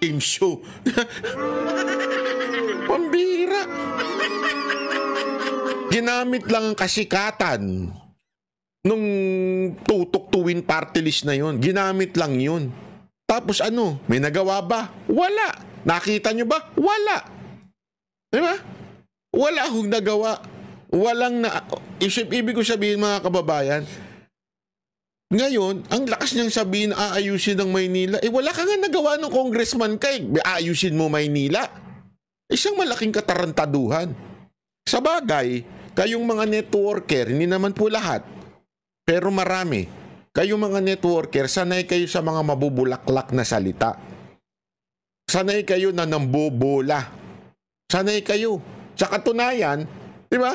game show. Pambira. Ginamit lang ang kasikatan nung tutok to win party list na yun. Ginamit lang yun. Tapos ano, may nagawa ba? Wala. Nakita nyo ba? Wala. Diba? Wala akong nagawa. Walang na... Ibig ko sabihin mga kababayan, ngayon, ang lakas niyang sabihin na aayusin ng Maynila. Wala ka nga nagawa ng congressman kay. Aayusin mo Maynila. Isang malaking katarantaduhan. Sa bagay, kayong mga networker, hindi naman po lahat, pero marami. Kayong mga networker, sanay kayo sa mga mabubulaklak na salita. Sanay kayo na nambobola. Sanay kayo. Sa katunayan, di ba?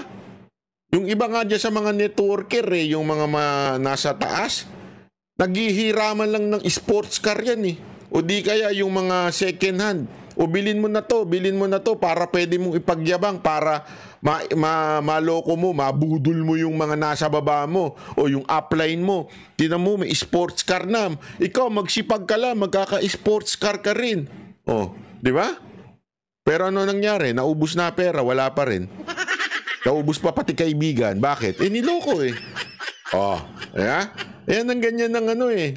Yung iba nga dyan sa mga networker, yung mga nasa taas, naghihiraman lang ng sports car yan eh. O di kaya yung mga second hand. O bilin mo na to para pwede mong ipagyabang, para maloko mo, mabudol mo yung mga nasa baba mo o yung upline mo. Tingnan mo, may sports car na. Ikaw, magsipag ka lang, magkaka-sports car ka rin. O, di ba? Pero ano nangyari? Naubos na pera, wala pa rin. Naubos pa pati kaibigan. Bakit? Niloko eh. Oh, yeah? Yan ang ganyan ng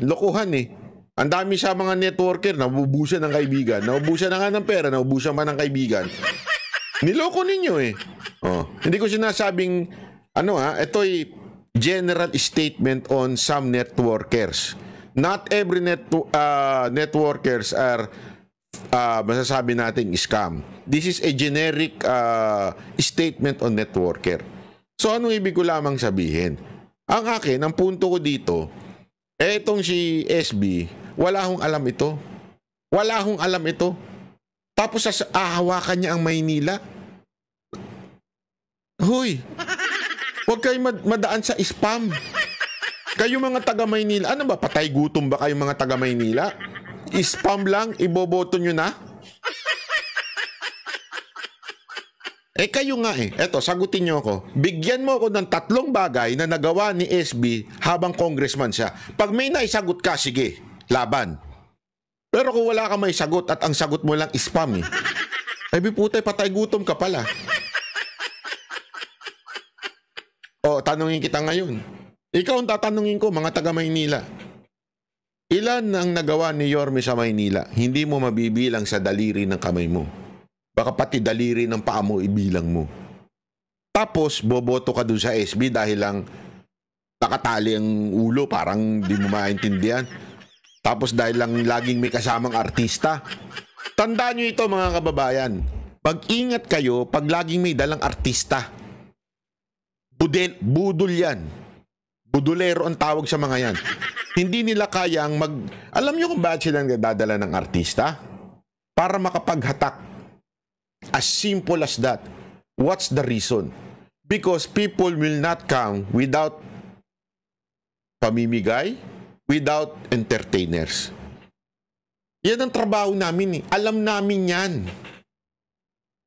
lokohan eh. Ang dami sa mga networker, naubusan ng kaibigan. Naubusan na nga ng pera, naubusan pa ng kaibigan. Niloko ninyo eh. Oh, hindi ko sinasabing, ito'y general statement on some networkers. Not every networkers are masasabi nating scam. This is a generic statement on networker. So ano ibig ko lamang sabihin? Ang akin, ang punto ko dito, etong si SB, wala akong alam ito. Wala akong alam ito. Tapos hawakan niya ang Maynila. Hoy, huwag kayo madaan sa spam. Kayo mga taga Maynila, ano ba, patay gutom ba kayo mga taga Maynila? Spam lang, iboboto nyo na? Kayo nga Eto, sagutin nyo ako. Bigyan mo ako ng 3 bagay na nagawa ni SB habang congressman siya. Pag may naisagot ka, sige, laban. Pero kung wala ka may sagot at ang sagot mo lang spam putay, patay gutom ka pala. O, tanungin kita ngayon. Ikaw ang tatanungin ko, mga taga Maynila. Ilan ang nagawa ni Yorme sa Maynila? Hindi mo mabibilang sa daliri ng kamay mo. Baka pati daliri ng paa mo ibilang mo. Tapos, boboto ka dun sa SB dahil lang nakatali ang ulo, parang di mo maintindihan. Tapos dahil lang laging may kasamang artista. Tandaan nyo ito mga kababayan. Pag-ingat kayo pag laging may dalang artista. Budol yan. Budulero ang tawag sa mga yan. Hindi nila kayang Alam nyo kung bakit sila dadala ng artista? Para makapaghatak. As simple as that. What's the reason? Because people will not come without pamimigay, without entertainers. Yan ang trabaho namin Alam namin yan.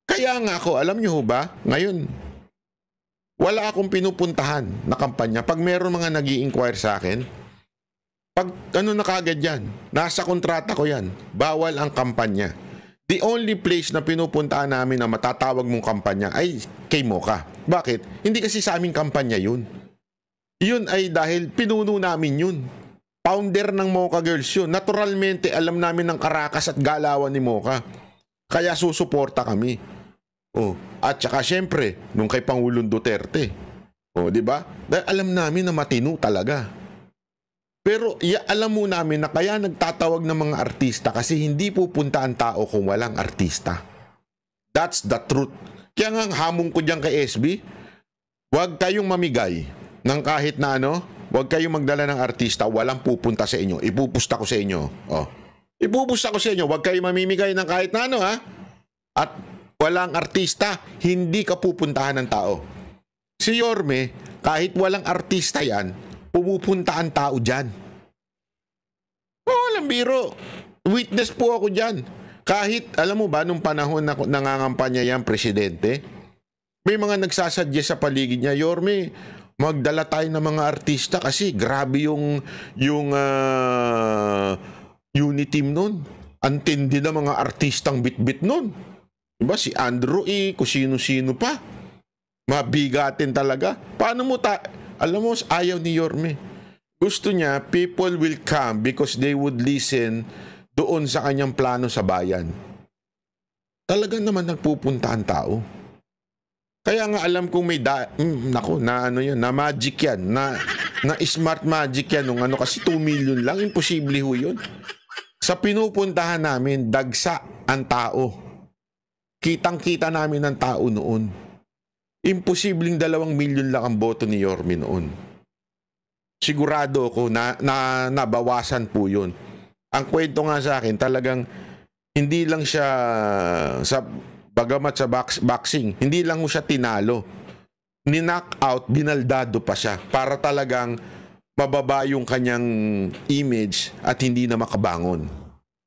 Kaya nga ako, alam nyo ba, ngayon, wala akong pinupuntahan na kampanya. Pag meron mga nag-i-inquire sa akin, pag na kagad yan, nasa kontrata ko yan, bawal ang kampanya. The only place na pinupuntaan namin na matatawag mong kampanya ay kay Mocha. Bakit? Hindi kasi sa aming kampanya yun. Yun ay dahil pinuno namin yun. Founder ng Mocha Girls yun. Naturalmente, alam namin ng karakas at galawan ni Mocha. Kaya susuporta kami. At saka syempre, nung kay Pangulong Duterte. Di ba? Dahil alam namin na matino talaga. Pero alam mo namin na kaya nagtatawag ng mga artista kasi hindi pupunta ang tao kung walang artista. That's the truth. Kaya nga hamon ko dyan kay SB, huwag kayong mamigay ng kahit na huwag kayong magdala ng artista, walang pupunta sa inyo. Ipupusta ko sa inyo. Ipupusta ko sa inyo, huwag kayong mamimigay ng kahit na At walang artista, hindi ka pupuntahan ng tao. Si Yorme, kahit walang artista yan, pumupunta ang tao dyan. Walang biro. Witness po ako dyan. Kahit, alam mo ba, nung panahon na nangangampanya yan, presidente, may mga nagsasadya sa paligid niya, Yorme, magdala tayo ng mga artista kasi grabe yung unity team nun. Antindi na mga artistang bitbit nun. Diba? Si Andrew E., kung sino-sino pa. Mabigatin talaga. Paano mo alam mo, ayaw ni Yorme. Gusto niya, people will come because they would listen doon sa kanyang plano sa bayan. Talagang naman nagpupunta ang tao. Kaya nga alam kong may na magic yan, na smart magic yan nung kasi 2 million lang, imposible ho yun. Sa pinupuntahan namin, dagsa ang tao. Kitang-kita namin ang tao noon. Imposibleng 2 million lang ang boto ni Yorme noon. Sigurado ako na nabawasan po yun. Ang kwento nga sa akin, talagang hindi lang siya sa bagamat sa boxing, hindi lang mo siya tinalo. Ni-knock-out, binaldado pa siya para talagang mababa yung kanyang image at hindi na makabangon.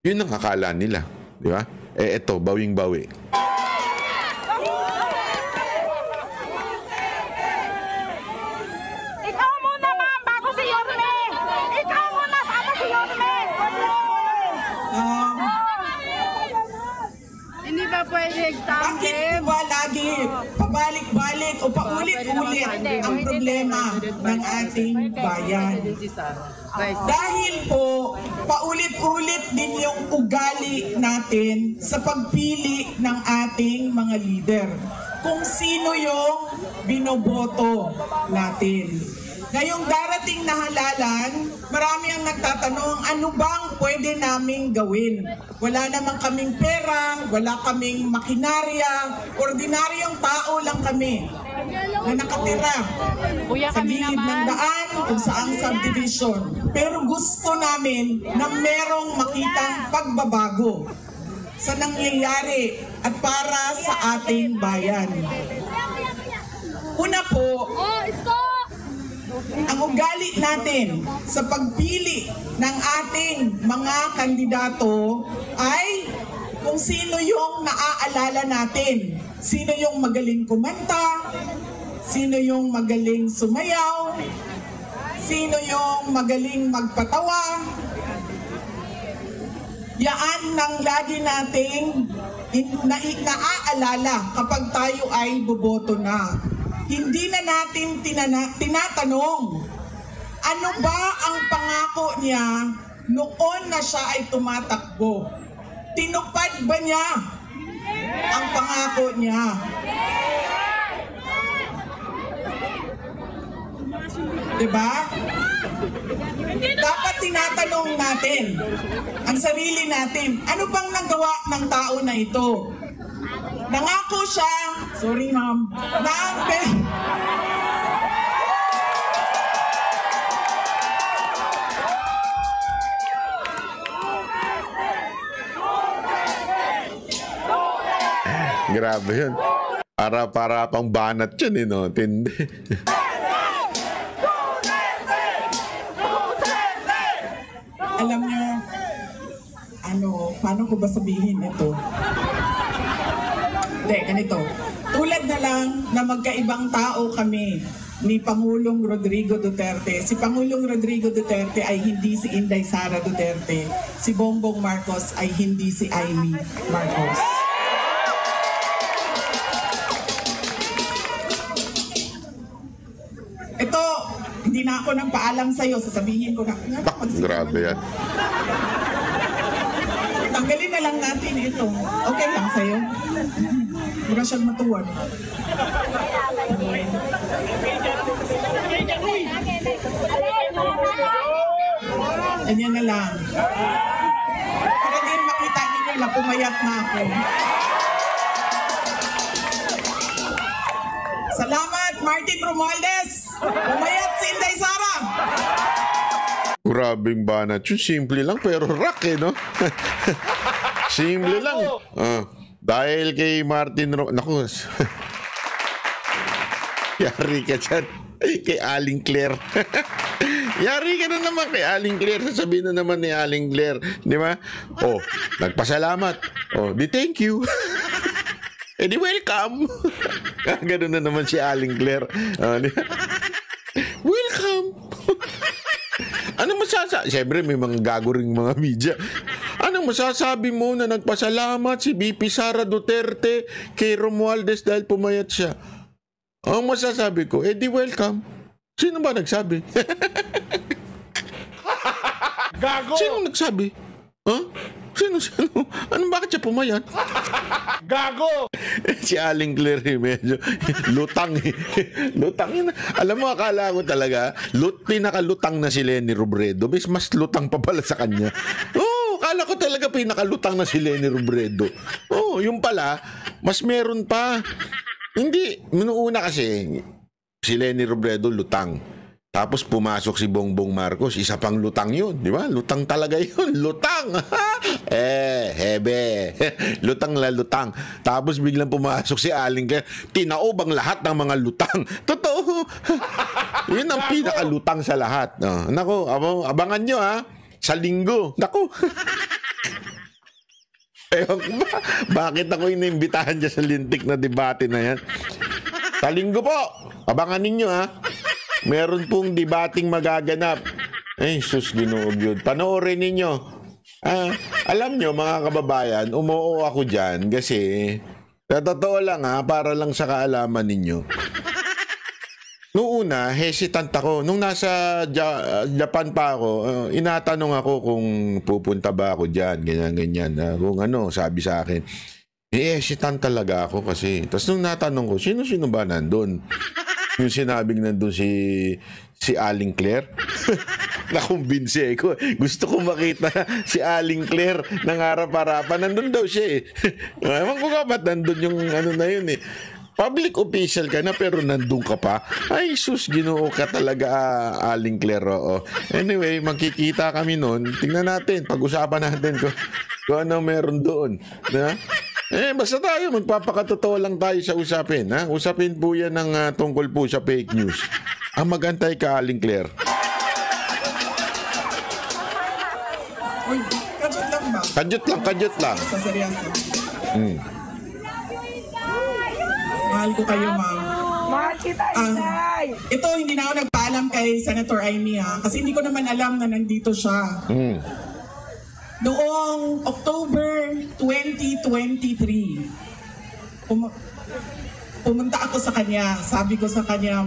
Yun ang akala nila. Di ba? Eto, bawing-bawi. Ikaw muna, ma'am, bago si Yorme. Ikaw muna, bago si Yorme. Hindi ba pwede Bakit ba lagi pabalik-balik o paulit-ulit ang problema ng ating bayan? Dahil po, paulit-ulit din yung ugali natin sa pagpili ng ating mga leader. Kung sino yung binoboto natin. Ngayong darating na halalan, marami ang nagtatanong, ano bang pwede naming gawin? Wala naman kaming pera, wala kaming makinarya, ordinaryong tao lang kami na nakatira sa gilid ng daan kung saang subdivision. Pero gusto namin na merong makitang pagbabago sa nangyayari at para sa ating bayan. Una po, ang ugali natin sa pagpili ng ating mga kandidato ay kung sino yung naaalala natin. Sino yung magaling kumanta, sino yung magaling sumayaw, sino yung magaling magpatawa. Yaan nang lagi nating naaalala kapag tayo ay boboto na. Hindi na natin tinatanong, ano ba ang pangako niya noon na siya ay tumatakbo? Tinupad ba niya ang pangako niya? Diba? Dapat tinatanong natin ang sarili natin, ano bang nagawa ng tao na ito? Nangako siya, sorry ma'am, Grabe yun. Para pang banat yun, no? Tindi. Alam niyo, paano ko ba sabihin ito? Hindi, ganito. Tulad na lang na magkaibang tao kami ni Pangulong Rodrigo Duterte. Si Pangulong Rodrigo Duterte ay hindi si Inday Sara Duterte. Si Bongbong Marcos ay hindi si Amy Marcos. Ito, hindi na ako nang paalam sa'yo. Sasabihin ko na. Grabe yan. Tanggalin na lang natin ito. Okay lang sa'yo? Mura siyang matuwan. Ganyan na lang. Para din makita ninyo na pumayat na ako. Salamat, Martin Romualdez! Pumayat si Inday Sara! Grabing banat yun. Simple lang pero rock no? Simple lang. Dahil kay Martin naku. Yari ka dyan. Kay Aling Claire. Yari ka na naman kay Aling Claire. Sasabihin na naman ni Aling Claire. Di ba? Nagpasalamat. Di thank you. Di welcome. Ganun na naman si Aling Claire. Welcome. Ano masasa? Siyempre may mga gago ring mga media. Ano Anong masasabi mo na nagpasalamat si VP Sara Duterte kay Romualdez dahil pumayat siya? Ang masasabi ko, di welcome. Sino ba nagsabi? Gago! Sino nagsabi? Sino? Anong bakit siya pumayat? Gago! Si Aling Claire medyo lutang lutang yun. Alam mo, akala ko talaga pinakalutang na si Leni Robredo. Mas lutang pa pala sa kanya. Akala ko talaga pinakalutang na si Leni Robredo. Yung pala, mas meron pa. Hindi, minuuna kasi si Leni Robredo lutang. Tapos pumasok si Bongbong Marcos, isa pang lutang yun, di ba? Lutang talaga yun, lutang! Hebe, lutang la lutang. Tapos biglang pumasok si Aling Claire, tinaob ang lahat ng mga lutang. Totoo! Yun ang pinakalutang sa lahat. Nako, abangan nyo sa linggo. Nako! Bakit ako inimbitahan dyan sa lintik na debate na yan? Sa linggo po, abangan ninyo meron pong debating magaganap. Sus, Ginoo yun. Panoorin ninyo. Alam nyo, mga kababayan, umuo ako dyan kasi sa totoo lang para lang sa kaalaman ninyo. Noong una, hesitant ako. Nung nasa Japan pa ako, inatanong ako kung pupunta ba ako dyan, ganyan-ganyan. Kung sabi sa akin. Hesitant talaga ako kasi. Tapos nung natanong ko, sino-sino ba nandun? Yung sinabing nandun si Aling Claire. Nakumbinsi ko. Gusto ko makita si Aling Claire ng harap-harapan. Nandun daw siya Ewan ko nga ba't nandun yung na yun Public official ka na pero nandun ka pa. Ay, sus, Ginoo ka talaga, Aling Claire. Anyway, magkikita kami noon. Tingnan natin, pag-usapan natin kung ano meron doon. Basta tayo, magpapakatotoo lang tayo sa usapin. Usapin po yan ng tungkol po sa fake news. Magantay ka, Aling Claire. Uy, kadyot lang ba? Kadyot lang. Sa seryoso. Mahal ko kayo, ma'am. Mahal kita, Inay. Ito, hindi na ako nagpaalam kay Senator Amy kasi hindi ko naman alam na nandito siya. Noong October 2023, pumunta ako sa kanya. Sabi ko sa kanya,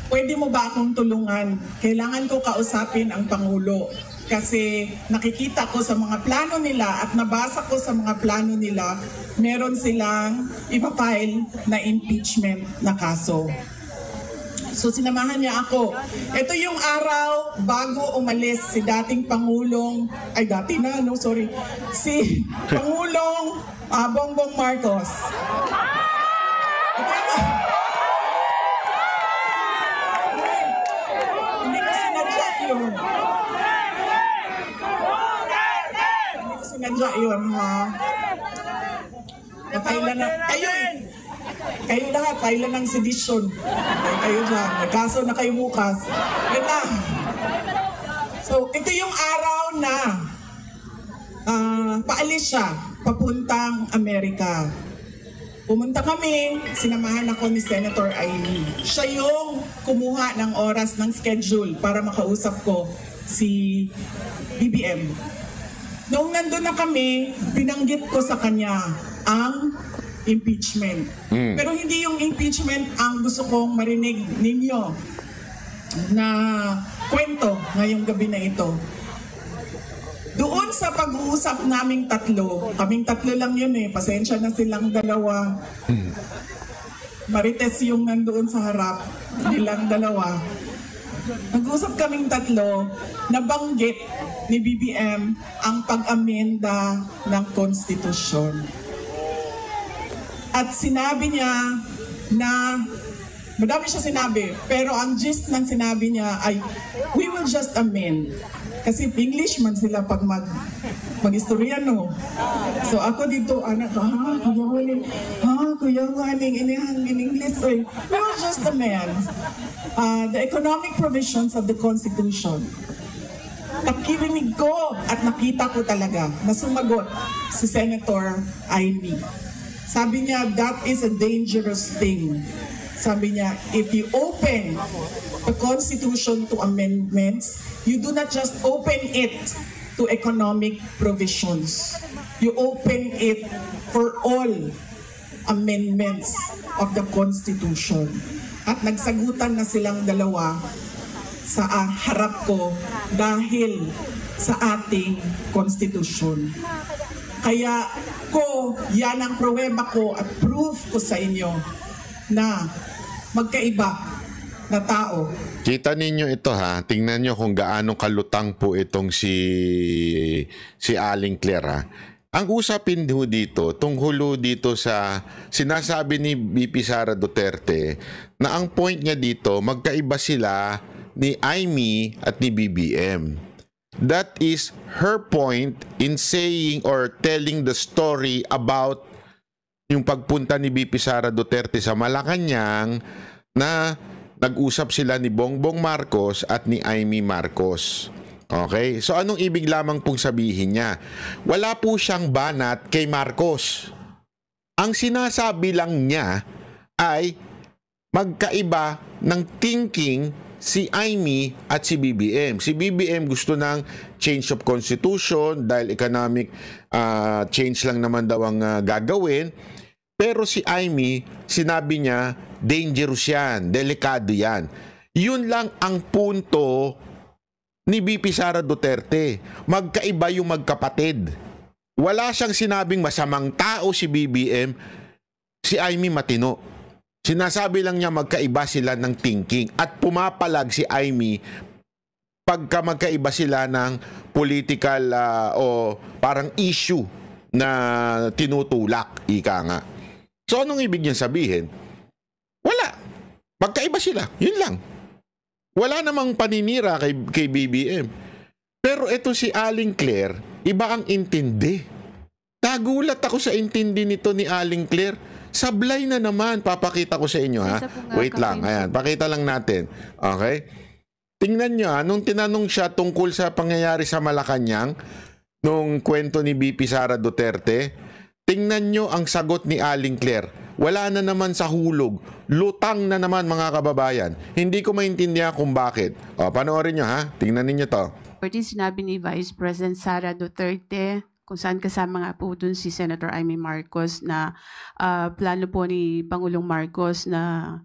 pwede mo ba akong tulungan? Kailangan ko kausapin ang Pangulo. Kasi nakikita ko sa mga plano nila at nabasa ko sa mga plano nila, meron silang ipafile na impeachment na kaso. So sinamahan niya ako. Ito yung araw bago umalis si dating Pangulong, si Pangulong Bongbong Marcos. Hindi ko sinadya yun. Sinadya yun, Napailan na, kayo lahat, pailan ng sedisyon. Kayo dyan, nagkaso na kayo bukas. Yun lang. So, ito yung araw na paalis siya, papuntang Amerika. Pumunta kami, sinamahan ako ni Senator Amy. Siya yung kumuha ng oras ng schedule para makausap ko si BBM. Noong nandun na kami, binanggit ko sa kanya ang impeachment. Pero hindi yung impeachment ang gusto kong marinig ninyo na kwento ngayong gabi na ito. Doon sa pag-uusap naming kaming tatlo lang yun pasensya na silang dalawa. Marites yung nandoon sa harap, nilang dalawa. Nag-usap kaming tatlo, nabanggit ni BBM ang pag-amenda ng konstitusyon. At sinabi niya na, madami siya sinabi, pero ang gist ng sinabi niya ay, we will just amend. Kasi English man sila pag mag-historiano. So ako dito, kuya nganing in English, we will just amend the economic provisions of the Constitution. Nakikinig ko at nakita ko talaga na sumagot si Senator Amy. Sabi niya, that is a dangerous thing. Sabi niya, if you open the Constitution to amendments, you do not just open it to economic provisions. You open it for all amendments of the Constitution. At nagsagutan na silang dalawa sa harap ko dahil sa ating Constitution. Kaya yan ang pruweba ko at proof ko sa inyo na magkaiba na tao. Kita ninyo ito ha, tingnan nyo kung gaano kalutang po itong si Aling Claire ha. Ang usapin ho dito, tungkol dito sa sinasabi ni VP Sara Duterte na ang point niya dito, magkaiba sila ni Amy at ni BBM. That is her point in saying or telling the story about yung pagpunta ni VP Sara Duterte sa Malacanang na nag-usap sila ni Bongbong Marcos at ni Amy Marcos. Okay? So anong ibig lamang pong sabihin niya? Wala po siyang banat kay Marcos. Ang sinasabi lang niya ay magkaiba ng thinking si Amy at si BBM. Si BBM gusto ng change of constitution dahil economic change lang naman daw ang gagawin. Pero si Amy, sinabi niya, dangerous yan, delikado yan. Yun lang ang punto ni VP Sara Duterte. Magkaiba yung magkapatid. Wala siyang sinabing masamang tao si BBM, si Amy matino. Sinasabi lang niya magkaiba sila ng thinking at pumapalag si Amy pagka magkaiba sila ng political o parang issue na tinutulak, ika nga. So anong ibig niyan sabihin? Wala. Magkaiba sila. Yun lang. Wala namang paninira kay BBM. Pero ito si Aling Claire, iba ang intindi. Nagulat ako sa intindi nito ni Aling Claire. Sablay na naman. Papakita ko sa inyo ha. Wait lang. Ayan. Pakita lang natin. Okay? Tingnan nyo ha. Nung tinanong siya tungkol sa pangyayari sa Malacanang, nung kwento ni VP Sara Duterte, tingnan nyo ang sagot ni Aling Claire. Wala na naman sa hulog. Lutang na naman mga kababayan. Hindi ko maintindihan kung bakit. O, panoorin nyo ha. Tingnan ninyo to. Sinabi ni Vice President Sara Duterte kung saan kasama nga po dun si Senator Amy Marcos na plano po ni Pangulong Marcos na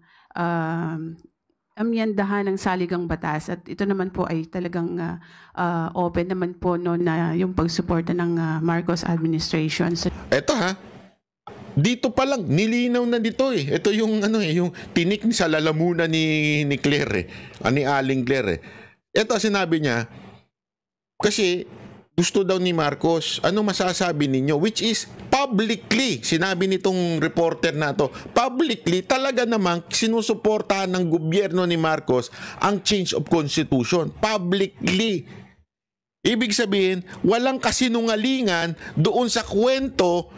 amyandahan ng saligang batas. At ito naman po ay talagang open naman po no, na yung pagsuporta ng Marcos administration. Eto ha. Dito pa lang nilinaw na dito eh. Ito yung yung tinik sa lalamunan ni Claire ni Aling Claire. Ito sinabi niya kasi gusto daw ni Marcos. Ano masasabi ninyo? Which is publicly, sinabi nitong reporter na to, publicly talaga namang sinusuportahan ng gobyerno ni Marcos ang change of constitution. Publicly. Ibig sabihin, walang kasinungalingan doon sa kwento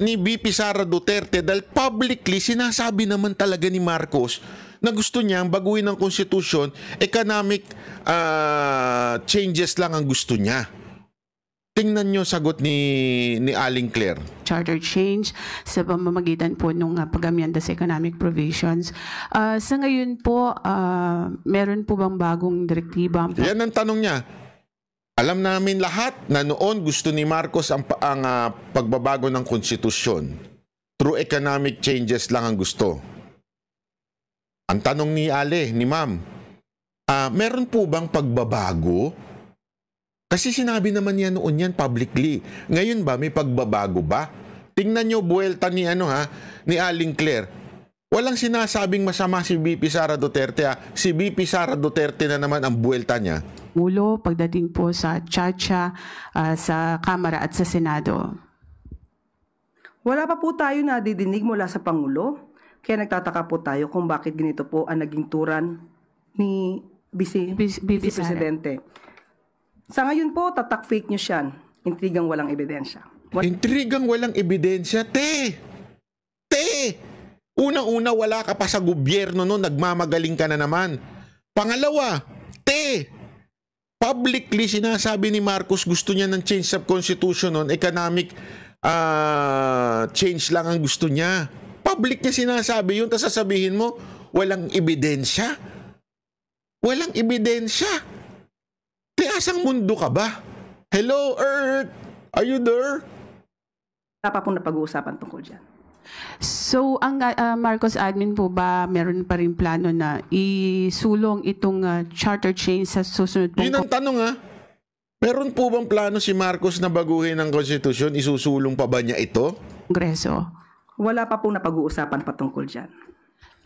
ni VP Sara Duterte dahil publicly sinasabi naman talaga ni Marcos na gusto niyang baguhin ang konstitusyon, economic changes lang ang gusto niya. Tingnan niyo sagot ni Aling Claire. Charter change sa pamamagitan po ng pag-amyanda sa economic provisions. Sa ngayon po, meron po bang bagong direktiba? Yan ang tanong niya. Alam namin lahat na noon gusto ni Marcos ang pagbabago ng konstitusyon. Through economic changes lang ang gusto. Ang tanong ni ni Ma'am, meron po bang pagbabago? Kasi sinabi naman niya noon yan publicly. Ngayon ba, may pagbabago ba? Tingnan nyo, buwelta ni ni Aling Claire. Walang sinasabing masama si VP Sara Duterte. Si VP Sara Duterte na naman ang buwelta niya. Mulo pagdating po sa Chacha, sa Kamara at sa Senado. Wala pa po tayo nadidinig mula sa Pangulo. Kaya nagtataka po tayo kung bakit ganito po ang naging turan ni Vice Presidente. Sa ngayon po, tatak fake news yan. Intrigang walang ebidensya. Intrigang walang ebidensya? Te! Unang-una, wala ka pa sa gobyerno no, nagmamagaling ka na naman. Pangalawa, publicly sinasabi ni Marcos gusto niya ng change of constitution noon, economic change lang ang gusto niya. Public niya sinasabi yun, tapos sasabihin mo, walang ebidensya? Walang ebidensya? Asang mundo ka ba? Hello, Earth! Are you there? Wala pa pong napag-uusapan tungkol dyan. So, ang Marcos admin po ba, meron pa rin plano na isulong itong charter change sa susunod pong Yun ang tanong ha. Meron po bang plano si Marcos na baguhin ang konstitusyon? Isusulong pa ba niya ito? Kongreso? Wala pa pong napag-uusapan patungkol dyan.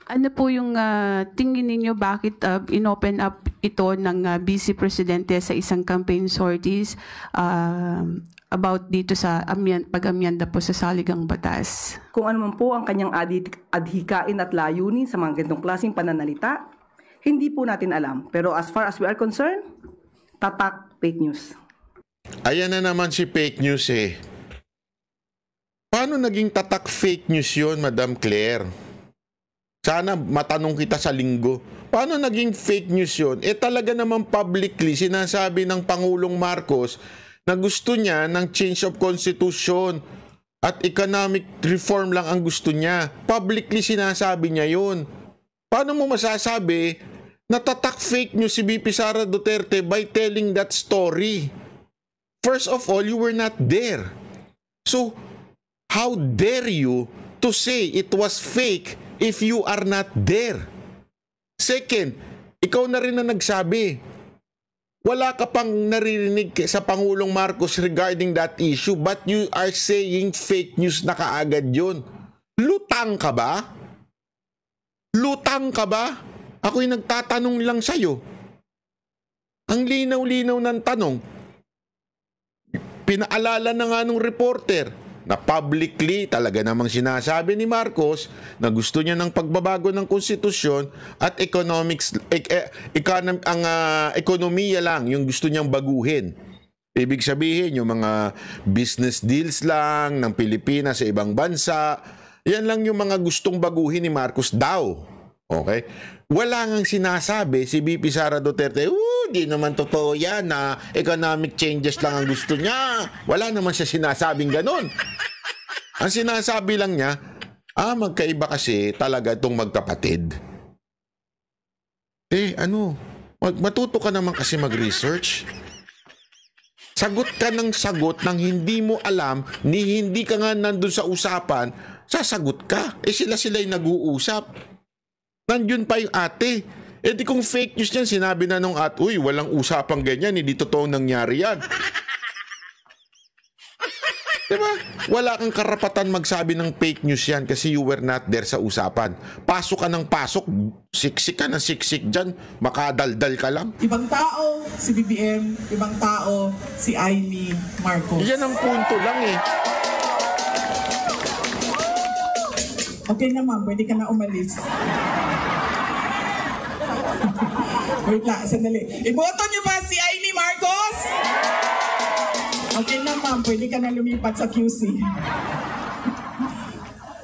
Ano po yung tingin ninyo bakit inopen up ito ng Vice Presidente sa isang campaign sorties about dito sa pag-amyanda po sa saligang batas? Kung ano man po ang kanyang adhikain at layunin sa mga ganitong klaseng pananalita, hindi po natin alam. Pero as far as we are concerned, tatak fake news. Ayan na naman si fake news eh. Paano naging tatak fake news yun, Madam Claire? Sana matanong kita sa linggo. Paano naging fake news yun? Talaga naman publicly sinasabi ng Pangulong Marcos na gusto niya ng change of constitution at economic reform lang ang gusto niya. Publicly sinasabi niya yun. Paano mo masasabi na tatak fake news si VP Sara Duterte by telling that story? First of all, you were not there. So, how dare you to say it was fake if you are not there? Second, ikaw na rin na nagsabi, wala ka pang naririnig sa Pangulong Marcos regarding that issue, but you are saying fake news na kaagad yun. Lutang ka ba? Lutang ka ba? Ako'y nagtatanong lang sa'yo. Ang linaw-linaw ng tanong. Pinaalala na nga nung reporter na publicly talaga namang sinasabi ni Marcos na gusto niya ng pagbabago ng konstitusyon at ekonomiya lang yung gusto niyang baguhin. Ibig sabihin yung mga business deals lang ng Pilipinas sa ibang bansa, yan lang yung mga gustong baguhin ni Marcos daw. Okay? Wala ngang sinasabi si VP Sara Duterte, di naman totoo yan na economic changes lang ang gusto niya. Wala naman siya sinasabing ganun. Ang sinasabi lang niya, magkaiba kasi talaga itong magkapatid. Matuto ka naman kasi mag-research. Sagot ka ng sagot nang hindi mo alam, ni hindi ka nga nandun sa usapan, sasagot ka. Sila'y nag-uusap. Nandun pa yung ate. Di kung fake news yan, sinabi na nung ate, uy, walang usapang ganyan, hindi totoong nangyari yan. Diba? Wala kang karapatan magsabi ng fake news yan kasi you were not there sa usapan. Pasok ka ng pasok, siksik ka ng siksik dyan, makadaldal ka lang. Ibang tao si BBM, ibang tao si Amy Marcos. Yan ang punto lang eh. Okay na ma'am, pwede ka na umalis. Wait lang, sandali. Iboto niyo ba si Amy Marcos? Okay na ma'am, pwede ka na lumipat sa QC.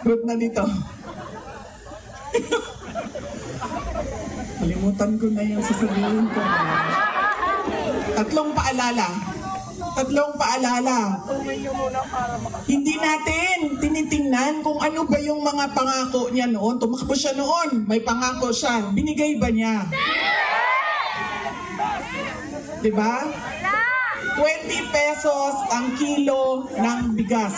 Good na dito. Kalimutan ko na yung sasabihin ko. Tatlong paalala. Hindi natin tinitingnan kung ano ba yung mga pangako niya noon. Tumakbo siya noon, may pangako siya. Binigay ba niya? Diba? 20 pesos ang kilo ng bigas.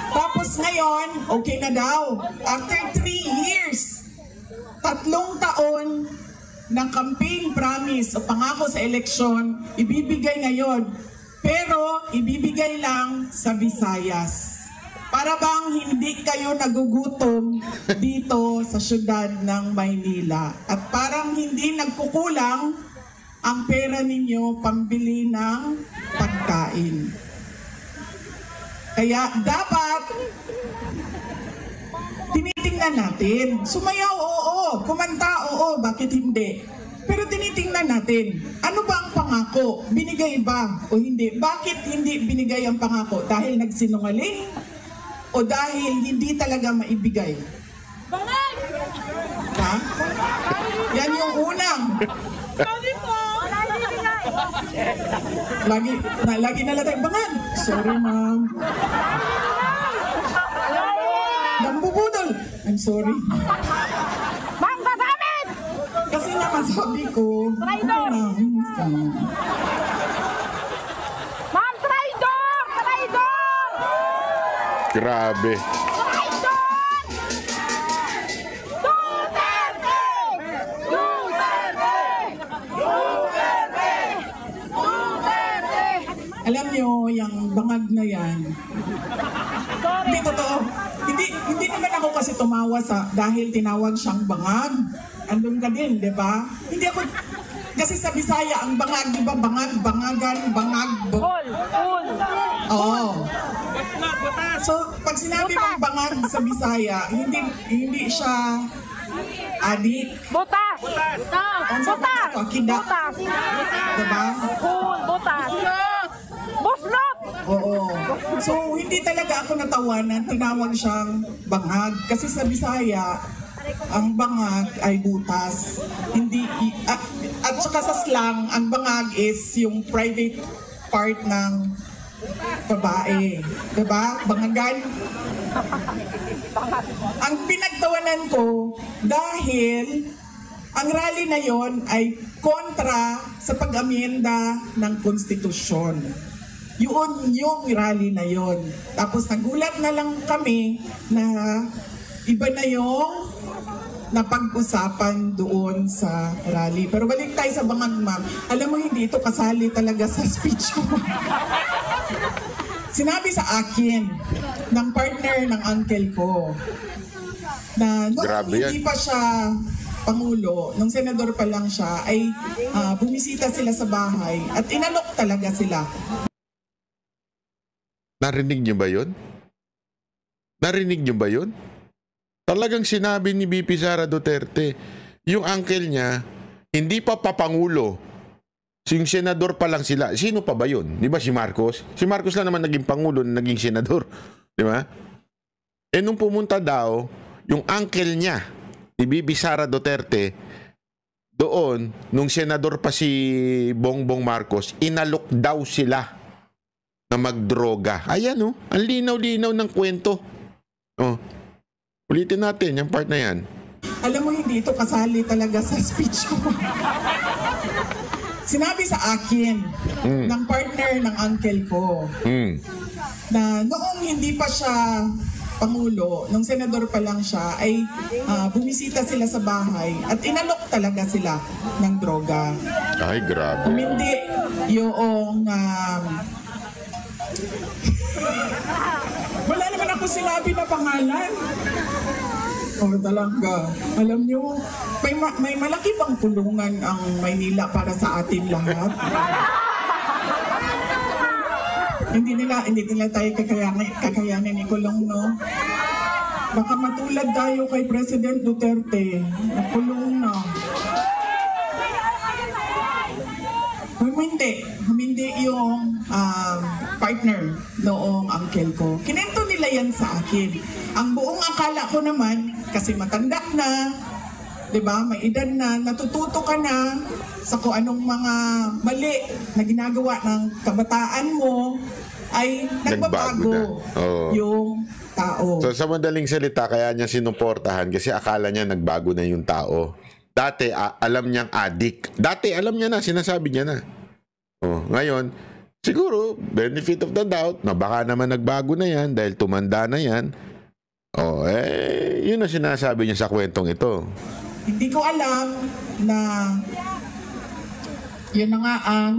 Tapos ngayon, okay na daw. After 3 years, 3 taon ng campaign promise o pangako sa eleksyon, ibibigay ngayon. Pero ibibigay lang sa Visayas. Para bang hindi kayo nagugutom dito sa syudad ng Maynila. At parang hindi nagkukulang ang pera ninyo pambili ng pagkain. Kaya dapat tinitingnan natin. Sumayaw, oo. Kumanta, oo. Bakit hindi? Pero tinitingnan natin. Ano ba ang pangako? Binigay ba o hindi? Bakit hindi binigay ang pangako? Dahil nagsinungaling? O dahil hindi talaga maibigay? Ha? Yan yung unang. Lagi na lang tayo, bangan. Sorry, ma'am. Nambubudol. I'm sorry. Ma'am, gagamit! Kasi naman sabi ko, Traidor! Ma'am, traidor! Traidor! Grabe. Traidor! Duterte! Duterte! Duterte! Duterte! alam nyo, yung bangag na yan, hindi totoo. Hindi naman ako kasi tumawa dahil tinawag siyang bangag. Andun ka din, di ba? Hindi ako, kasi sa Bisaya, ang bangag, di ba? Bangag, bangagan, bangag. Oo. So, pag sinabi mong bangag sa Bisaya, hindi siya adik. Butas! Butas! Butas! Kidak. Butas! Diba? Butas! Buslot! Oo. So, hindi talaga ako natawanan. Tinawag siyang bangag. Kasi sa Bisaya, ang bangag ay butas. Hindi, at saka sa slang, ang bangag is yung private part ng babae. Diba? Bangagan. Ang pinagtawanan ko, dahil ang rally na yon ay kontra sa pag-amyenda ng konstitusyon. Yun yung rally na yon. Tapos nagulat na lang kami na iba na yung napag-usapan doon sa rally. Pero balik tayo sa bangag, ma'am. Alam mo, hindi ito kasali talaga sa speech ko. Sinabi sa akin ng partner ng uncle ko na noong hindi pa siya Pangulo, nung senador pa lang siya, ay bumisita sila sa bahay at inalok talaga sila. Narinig niyo ba yun? Narinig niyo ba yun? Talagang sinabi ni VP Sara Duterte, yung uncle niya, hindi pa papangulo. Yung senador pa lang sila. Sino pa ba yun? Di ba si Marcos? Si Marcos lang naman naging pangulo na naging senador. Di ba? Eh nung pumunta daw, yung uncle niya, ni VP Sara Duterte, doon, nung senador pa si Bongbong Marcos, inalok daw sila na magdroga. Ayan, oh. Ang linaw-linaw ng kwento. Oh. Ulitin natin yung part na yan. Alam mo, hindi ito kasali talaga sa speech ko. Sinabi sa akin ng partner ng uncle ko na noong hindi pa siya Pangulo, nung senador pa lang siya, ay bumisita sila sa bahay at inalok talaga sila ng droga. Ay, grabe. Hindi yung wala naman ako sinabi na pangalan. Oh, talaga. Alam nyo, may malaki bang tulungan ang Maynila para sa atin lahat? Hindi nila tayo kakayanin ni Kulong, no? Baka matulad tayo kay President Duterte. Nakulong na. Humindi yung partner noong uncle ko. Kinento nila yan sa akin. Ang buong akala ko naman, kasi matanda na, diba, may edad na, natututo ka na sa kung anong mga mali na ginagawa ng kabataan mo, ay nagbabago yung tao. So sa madaling salita, kaya niya sinuportahan kasi akala niya nagbago na yung tao. Dati, alam niyang adik. Dati, alam niya na, sinasabi niya na. Oh, ngayon, siguro, benefit of the doubt, na baka naman nagbago na yan dahil tumanda na yan. Oh, yun ang sinasabi niya sa kwentong ito. Hindi ko alam na yun na nga ang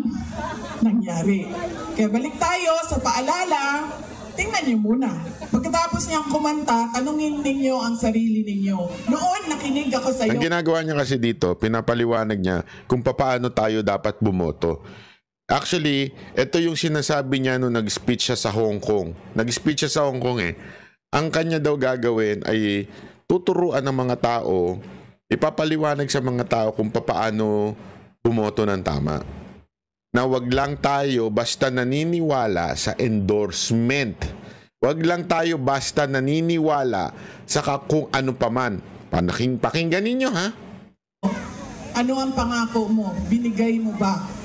nangyari. Kaya balik tayo sa paalala. Tingnan niyo muna. Pagkatapos niyang kumanta, tanungin ninyo ang sarili ninyo. Noon, nakinig ako sa iyo. Ang ginagawa niya kasi dito, pinapaliwanag niya kung paano tayo dapat bumoto. Actually, ito yung sinasabi niya nung nag-speech siya sa Hong Kong. Nag-speech siya sa Hong Kong eh. Ang kanya daw gagawin ay tuturuan ng mga tao, ipapaliwanag sa mga tao kung paano bumoto ng tama. Na wag lang tayo basta naniniwala sa endorsement. Wag lang tayo basta naniniwala sa kung ano paman. Pakinggan ninyo, ha? Ano ang pangako mo? Binigay mo ba?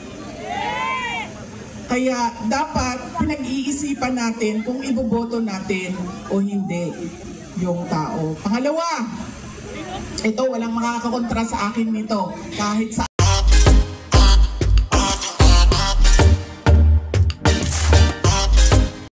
Kaya dapat pinag-iisipan natin kung iboboto natin o hindi yung tao. Pangalawa, Ito, walang makakakontra sa akin nito. Kahit sa